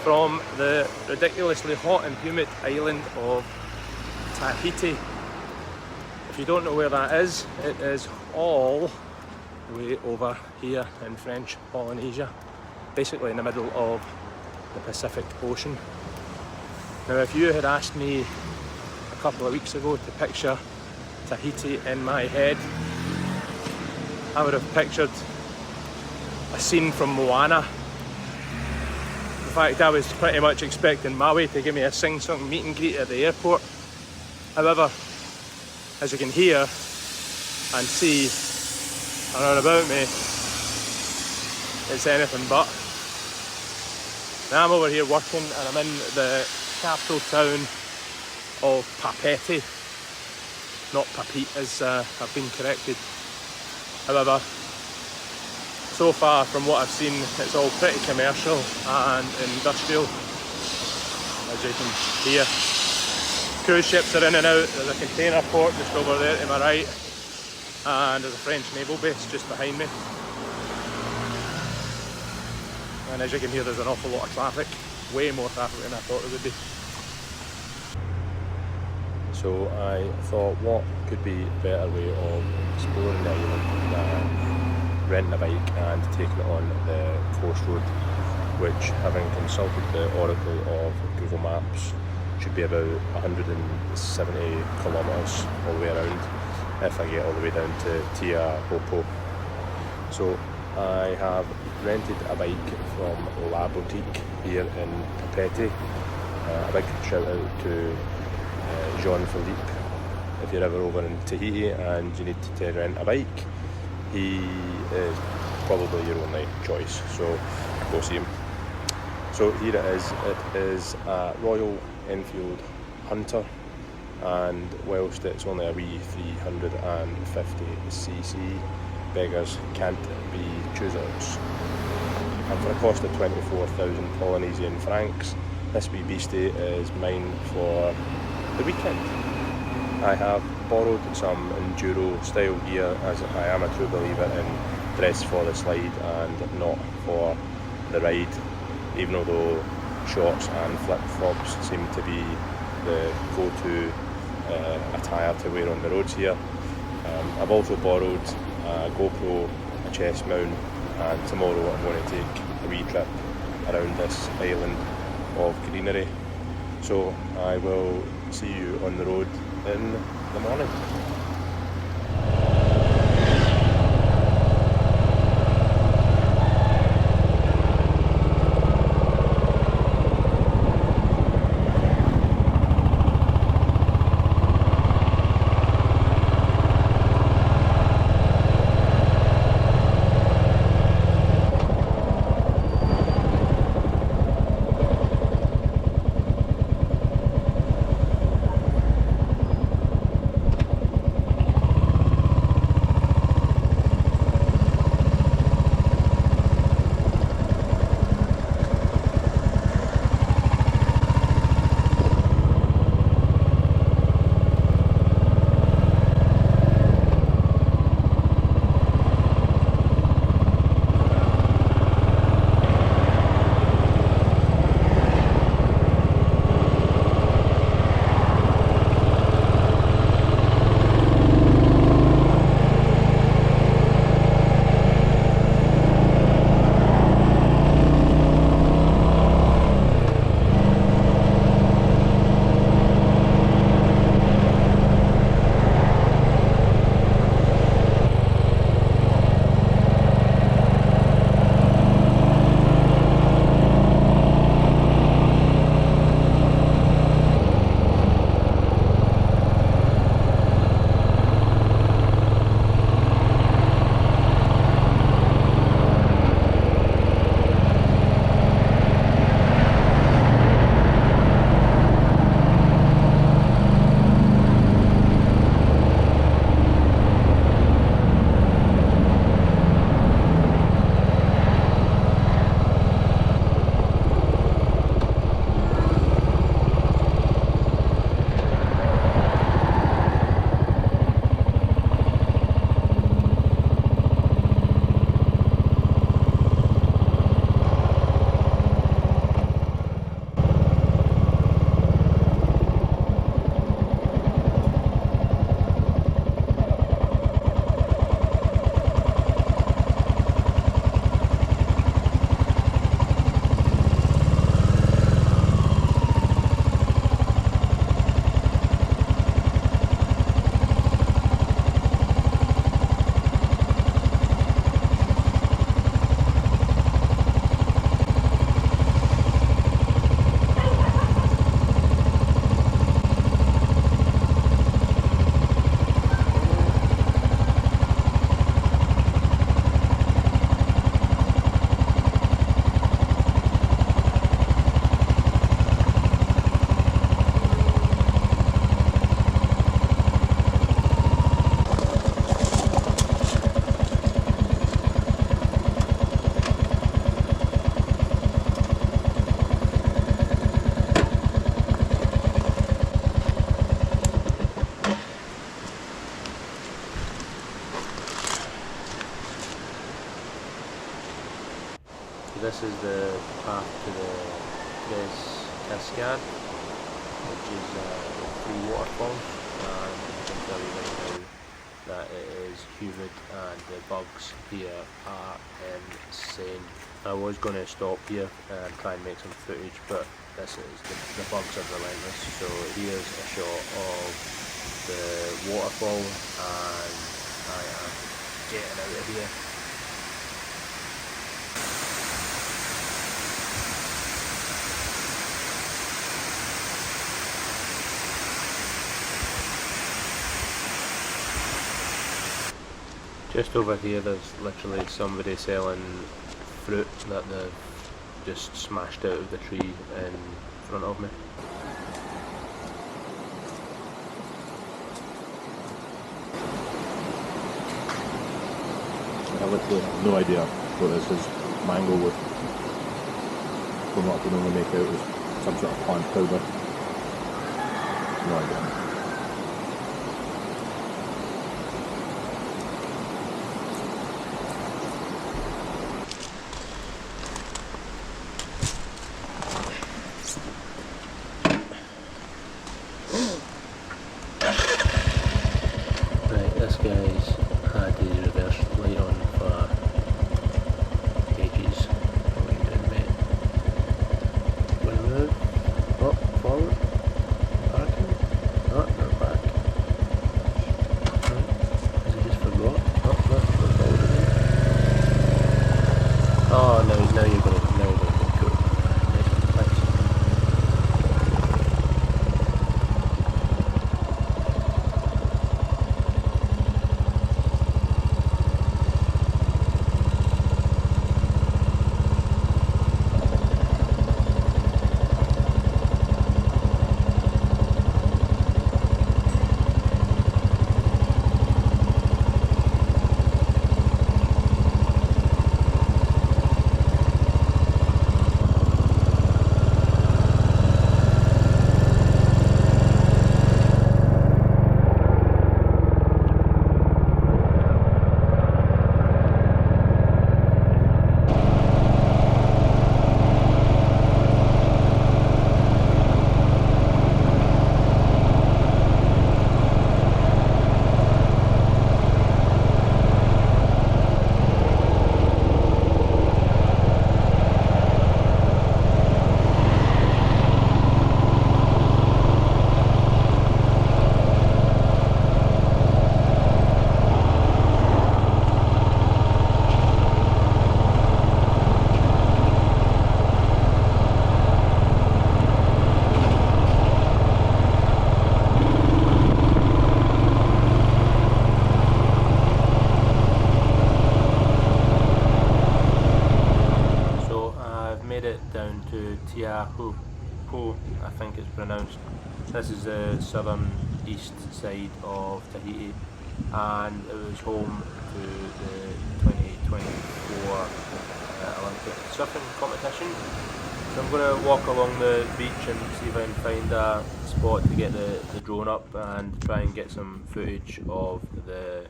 from the ridiculously hot and humid island of Tahiti. If you don't know where that is, it is all the way over here in French Polynesia, basically in the middle of the Pacific Ocean. Now, if you had asked me a couple of weeks ago to picture Tahiti in my head, I would have pictured a scene from Moana. In fact, I was pretty much expecting Maui to give me a sing-song meet and greet at the airport. However, as you can hear and see around about me, it's anything but. Now I'm over here working and I'm in the capital town of Papeete, not Papeete as I've been corrected. However, so far from what I've seen, it's all pretty commercial and industrial, as you can hear. Cruise ships are in and out. There's a container port just over there to my right, and there's a French naval base just behind me. And as you can hear, there's an awful lot of traffic, way more traffic than I thought there would be. So I thought, what could be a better way of exploring the island than renting a bike and taking it on the coast road, which, having consulted the oracle of Google Maps, should be about 170 kilometres all the way around if I get all the way down to Tia Hopo. So I have rented a bike from La Boutique here in Papeete. A big shout out to Jean-Philippe. If you're ever over in Tahiti and you need to rent a bike, he is probably your only choice, so go see him. So here it is a Royal Enfield Hunter, and whilst it's only a wee 350cc, beggars can't be choosers. And for a cost of 24,000 Polynesian francs, this wee beastie is mine for the weekend. I have borrowed some enduro style gear, as I am a true believer in dress for the slide and not for the ride, even although shorts and flip-flops seem to be the go-to attire to wear on the roads here. I've also borrowed a GoPro, a chest mount, and tomorrow I'm going to take a wee trip around this island of greenery. So I will see you on the road in the morning. this is the path to the Tres Cascade, which is three waterfalls, and I can tell you right now that it is humid and the bugs here are insane. I was going to stop here and try and make some footage, but this is the bugs are relentless. So here's a shot of the waterfall, and I am getting out of here. Just over here there's literally somebody selling fruit that they've just smashed out of the tree in front of me. I literally have no idea what this is. Mango with, from what I can only make out, is some sort of plant powder. No idea. Right, this guy's had his reverse light on for ages. What are you doing, mate? Wanna move? Up, forward? Parking? Oh, not back. Right. Has he just forgot? Oh, look, go forward again. Oh, now you're gonna go. Cool. Nice one, thanks. Down to Tiahupo, I think it's pronounced. This is the southern east side of Tahiti, and it was home to the 2024 Olympic surfing competition. So I'm going to walk along the beach and see if I can find a spot to get the drone up and try and get some footage of the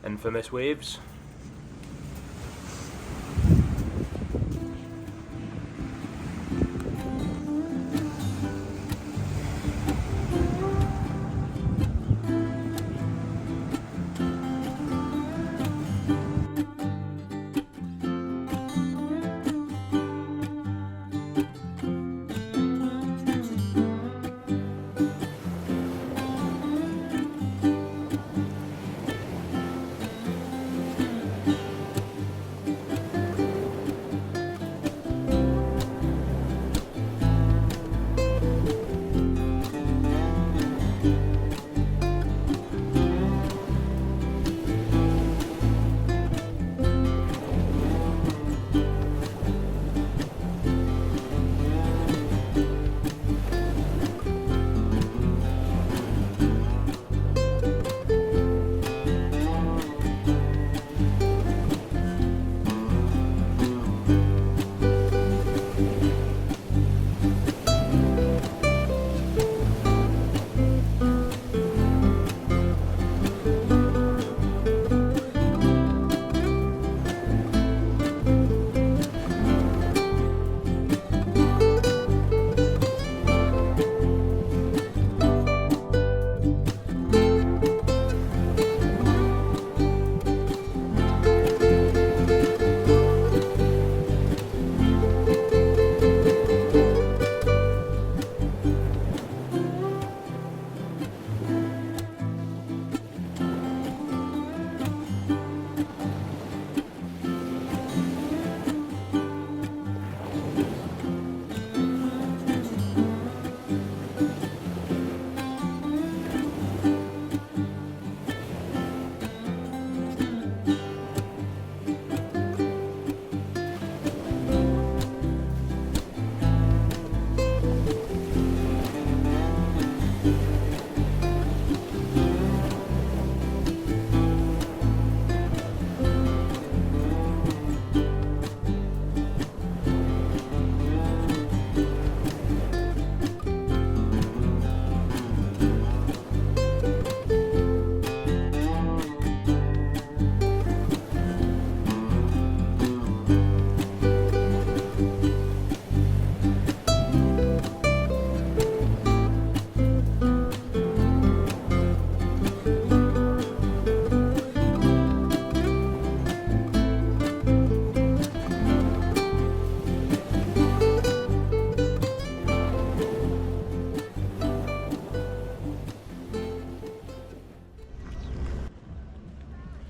infamous waves.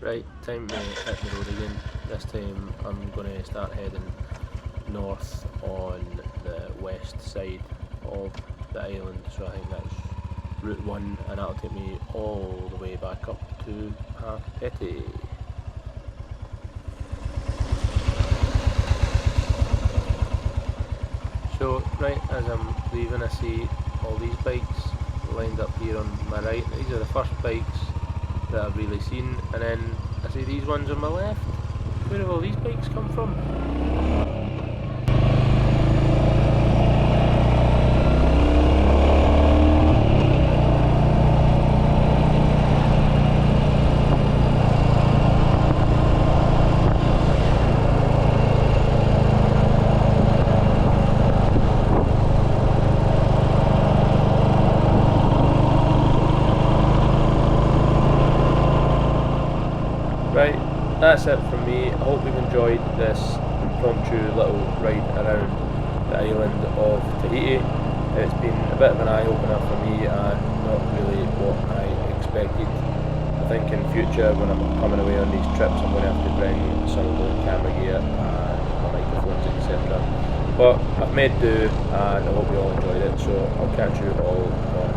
Right, time to hit the road again. This time I'm going to start heading north on the west side of the island, so I think that's Route 1, and that'll take me all the way back up to Tahiti. So right as I'm leaving, I see all these bikes lined up here on my right. These are the first bikes that I've really seen, and then I see these ones on my left. Where have all these bikes come from? Right, that's it from me. I hope you've enjoyed this impromptu little ride around the island of Tahiti. It's been a bit of an eye-opener for me and not really what I expected. I think in future when I'm coming away on these trips I'm going to have to bring some of the camera gear and my microphones, etc. But I've made do and I hope you all enjoyed it, so I'll catch you all on